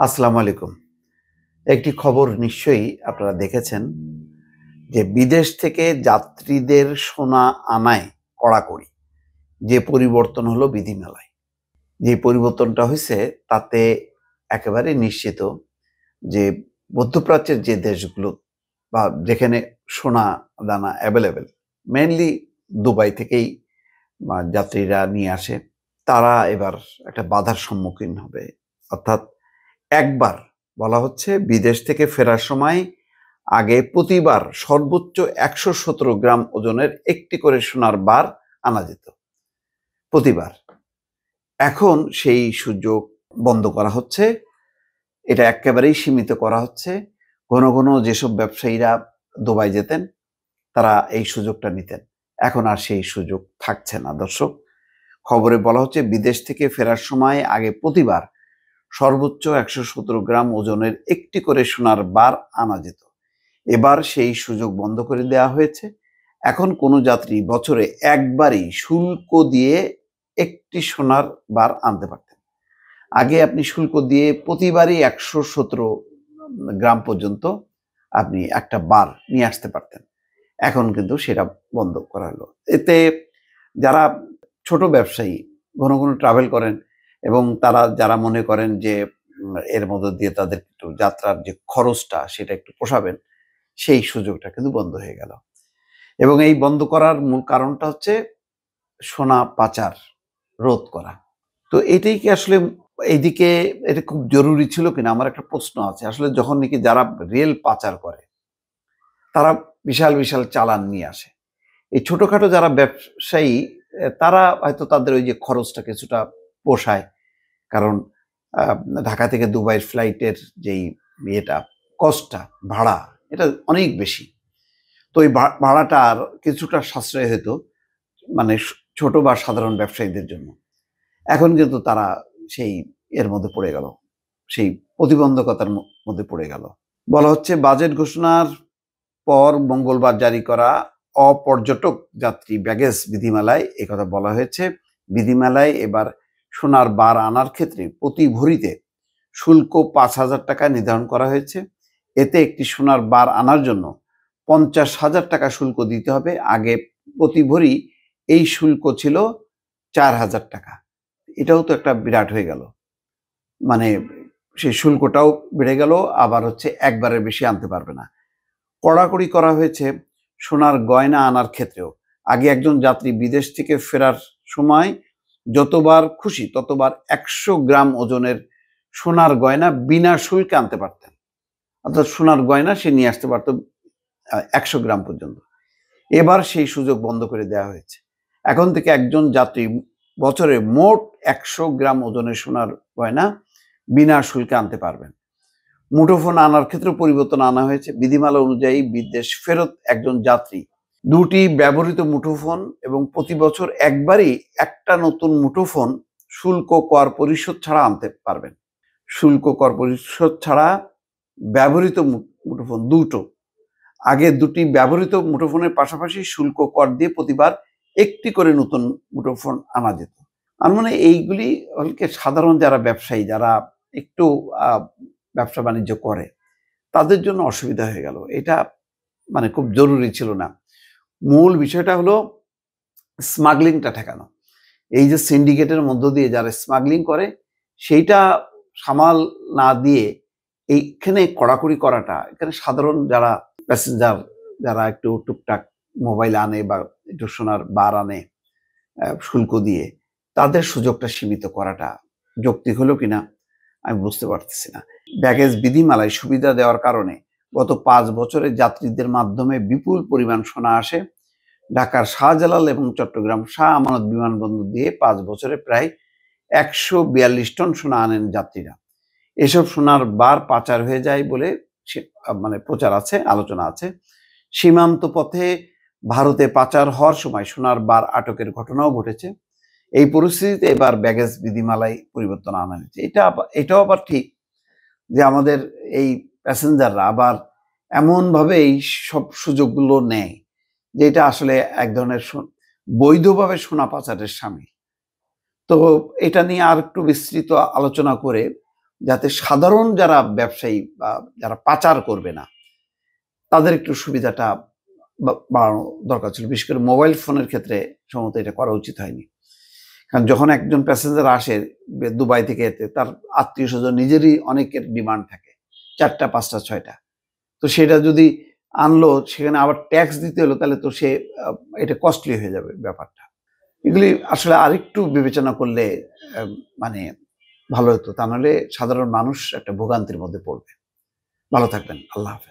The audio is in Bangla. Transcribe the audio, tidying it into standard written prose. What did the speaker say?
আসসালামু আলাইকুম। একটি খবর নিশ্চয়ই আপনারা দেখেছেন যে বিদেশ থেকে যাত্রীদের সোনা আনায় কড়াকড়ি যে পরিবর্তন হলো বিধিমালায়। যে পরিবর্তনটা হয়েছে তাতে একেবারে নিশ্চিত যে মধ্যপ্রাচ্যের যে দেশগুলো বা যেখানে সোনা দানা অ্যাভেলেবেল, মেইনলি দুবাই থেকেই যাত্রীরা নিয়ে আসে, তারা এবার একটা বাধার সম্মুখীন হবে। অর্থাৎ একবার বলা হচ্ছে বিদেশ থেকে ফেরার সময় আগে প্রতিবার সর্বোচ্চ ১১৭ গ্রাম ওজনের একটি করে সোনার বার আনা যেত প্রতিবার। এখন সেই সুযোগ বন্ধ করা হচ্ছে, এটা একেবারেই সীমিত করা হচ্ছে। ঘন ঘন যেসব ব্যবসায়ীরা দুবাই যেতেন তারা এই সুযোগটা নিতেন, এখন আর সেই সুযোগ থাকছে না। দর্শক, খবরে বলা হচ্ছে বিদেশ থেকে ফেরার সময় আগে প্রতিবার সর্বোচ্চ ১১৭ গ্রাম ওজনের একটি করে সোনার বার আনা যেত। এবার সেই সুযোগ বন্ধ করে দেওয়া হয়েছে। এখন কোনো যাত্রী বছরে একবারই শুল্ক দিয়ে একটি সোনার বার আনতে পারতেন। আগে আপনি শুল্ক দিয়ে প্রতিবারই ১১৭ গ্রাম পর্যন্ত আপনি একটা বার নিয়ে আসতে পারতেন। এখন কিন্তু সেটা বন্ধ করা হলো। এতে যারা ছোট ব্যবসায়ী ঘন ঘন ট্রাভেল করেন এবং তারা যারা মনে করেন যে এর মধ্য দিয়ে তাদের একটু যাত্রার যে খরচটা সেটা একটু পোষাবেন, সেই সুযোগটা কিন্তু বন্ধ হয়ে গেল। এবং এই বন্ধ করার মূল কারণটা হচ্ছে সোনা পাচার রোধ করা। তো এটাই কি আসলে এইদিকে এটা খুব জরুরি ছিল কিনা, আমার একটা প্রশ্ন আছে। আসলে যখন নাকি যারা রেল পাচার করে তারা বিশাল বিশাল চালান নিয়ে আসে, এই ছোটখাটো যারা ব্যবসায়ী তারা হয়তো তাদের ওই যে খরচটা কিছুটা পোষায়। কারণ ঢাকা থেকে দুবাইয়ের ফ্লাইটের যেই ইয়েটা কস্টটা ভাড়া, এটা অনেক বেশি। তো ওই ভাড়াটা আর কিছুটা সাশ্রয় হতো মানে ছোট বা সাধারণ ব্যবসায়ীদের জন্য। এখন কিন্তু তারা সেই এর মধ্যে পড়ে গেল, সেই প্রতিবন্ধকতার মধ্যে পড়ে গেল। বলা হচ্ছে বাজেট ঘোষণার পর মঙ্গলবার জারি করা অপর্যটক যাত্রী ব্যাগেজ বিধিমালায় একথা বলা হয়েছে। বিধিমালায় এবার সোনার বার আনার ক্ষেত্রে প্রতি ভরিতে শুল্ক ৫,০০০ টাকা নির্ধারণ করা হয়েছে। এতে একটি সোনার বার আনার জন্য ৫০,০০০ টাকা শুল্ক দিতে হবে। আগে প্রতি ভরি এই শুল্ক ছিল ৪,০০০ টাকা। এটাও তো একটা বিরাট হয়ে গেল, মানে সেই শুল্কটাও বেড়ে গেল, আবার হচ্ছে একবারের বেশি আনতে পারবে না। কড়াকড়ি করা হয়েছে সোনার গয়না আনার ক্ষেত্রেও। আগে একজন যাত্রী বিদেশ থেকে ফেরার সময় যতবার খুশি ততবার ১০০ গ্রাম ওজনের সোনার গয়না বিনা শুল্কে আনতে পারতেন। অর্থাৎ সোনার গয়না সে নিয়ে আসতে পারত ১০০ গ্রাম পর্যন্ত। এবার সেই সুযোগ বন্ধ করে দেওয়া হয়েছে। এখন থেকে একজন যাত্রী বছরে মোট ১০০ গ্রাম ওজনের সোনার গয়না বিনা শুল্কে আনতে পারবেন। মুঠোফোন আনার ক্ষেত্রে পরিবর্তন আনা হয়েছে। বিধিমালা অনুযায়ী বিদেশ ফেরত একজন যাত্রী দুটি ব্যবহৃত মুঠোফোন এবং প্রতি বছর একবারই একটা নতুন মুঠোফোন শুল্ক কর পরিশোধ ছাড়া আনতে পারবেন। শুল্ক কর পরিশোধ ছাড়া ব্যবহৃত মুঠোফোন দুটো, আগে দুটি ব্যবহৃত মুঠোফোনের পাশাপাশি শুল্ক কর দিয়ে প্রতিবার একটি করে নতুন মুঠোফোন আনা যেত। আর মানে এইগুলি হলকে সাধারণ যারা ব্যবসায়ী, যারা একটু ব্যবসা বাণিজ্য করে তাদের জন্য অসুবিধা হয়ে গেল। এটা মানে খুব জরুরি ছিল না। মূল বিষয়টা হলো স্মাগলিংটা ঠেকানো। এই যে সিন্ডিকেটের মধ্য দিয়ে যারা স্মাগলিং করে সেইটা সামাল না দিয়ে এইখানে কড়াকড়ি করাটা, এখানে সাধারণ যারা প্যাসেঞ্জার যারা একটু টুকটাক মোবাইল আনে বা একটু সোনার বার আনে শুল্ক দিয়ে, তাদের সুযোগটা সীমিত করাটা যৌক্তিক হলো কিনা আমি বুঝতে পারতেছি না। ব্যাগেজ বিধিমালায় সুবিধা দেওয়ার কারণে গত ৫ বছরে যাত্রীদের মাধ্যমে বিপুল পরিমাণ সোনা আসে। ঢাকার শাহজালাল এবং চট্টগ্রাম শাহ আমানত বিমানবন্দর দিয়ে ৫ বছরে প্রায় ১৪২ টন সোনা আনেন যাত্রীরা। এসব সোনার বার পাচার হয়ে যায় বলে মানে প্রচার আছে, আলোচনা আছে। সীমান্ত পথে ভারতে পাচার হওয়ার সময় সোনার বার আটকের ঘটনাও ঘটেছে। এই পরিস্থিতিতে এবার ব্যাগেজ বিধিমালায় পরিবর্তন আনা হয়েছে। এটাও আবার ঠিক যে আমাদের এই প্যাসেঞ্জাররা আবার এমনভাবে এই সব সুযোগগুলো নেয় যে এটা আসলে এক ধরনের বৈধভাবে সোনা পাচারের সামিল। তো এটা নিয়ে আর একটু বিস্তৃত আলোচনা করে যাতে সাধারণ যারা ব্যবসায়ী বা যারা পাচার করবে না তাদের একটু সুবিধাটা বাড়ানো দরকার ছিল। বিশেষ করে মোবাইল ফোনের ক্ষেত্রে সম্ভবত এটা করা উচিত হয়নি। কারণ যখন একজন প্যাসেঞ্জার আসে দুবাই থেকে এতে, তার আত্মীয় স্বজন নিজেরই অনেকের ডিমান্ড থাকে 4টা 5টা 6টা, তো সেটা যদি আনলো সেখানে আবার ট্যাক্স দিতে হলো, তাহলে তো সে এটা কস্টলি হয়ে যাবে ব্যাপারটা। এগুলি আসলে আরেকটু বিবেচনা করলে মানে ভালো হতো, তা নাহলে সাধারণ মানুষ একটা ভোগান্তির মধ্যে পড়বে। ভালো থাকবেন। আল্লাহ হাফেজ।